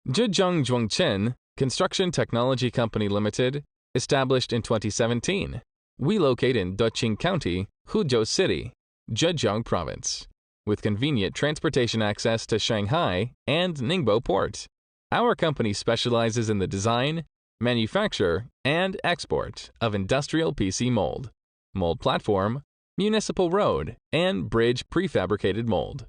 Zhejiang Zhuangchen Construction Technology Company Limited, established in 2017. We locate in Deqing County, Huzhou City, Zhejiang Province, with convenient transportation access to Shanghai and Ningbo Port. Our company specializes in the design, manufacture, and export of industrial PC mold, mold platform, municipal road, and bridge prefabricated mold,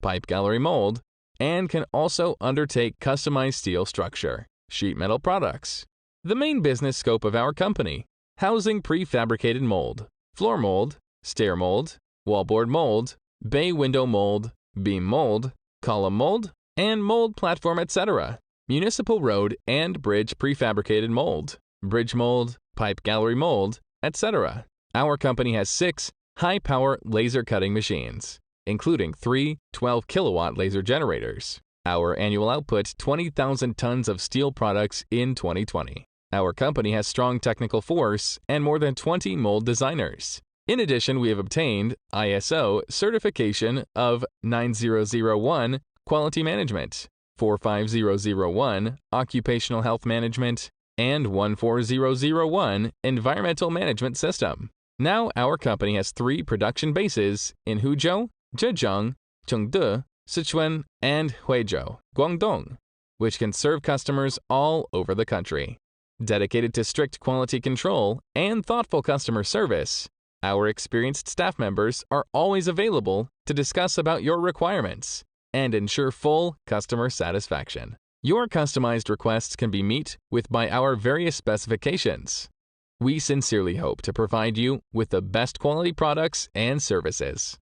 pipe gallery mold, and can also undertake customized steel structure, sheet metal products. The main business scope of our company: housing prefabricated mold, floor mold, stair mold, wallboard mold, bay window mold, beam mold, column mold, and mold platform, etc. Municipal road and bridge prefabricated mold, bridge mold, pipe gallery mold, etc. Our company has 6 high-power laser cutting machines, including 3 12-kilowatt laser generators. Our annual output 20,000 tons of steel products in 2020. Our company has strong technical force and more than 20 mold designers. In addition, we have obtained ISO certification of 9001 Quality Management, 45001 Occupational Health Management, and 14001 Environmental Management System. Now our company has 3 production bases in Huzhou, Zhejiang, Chengde, Sichuan, and Huizhou, Guangdong, which can serve customers all over the country. Dedicated to strict quality control and thoughtful customer service, our experienced staff members are always available to discuss about your requirements and ensure full customer satisfaction. Your customized requests can be met with by our various specifications. We sincerely hope to provide you with the best quality products and services.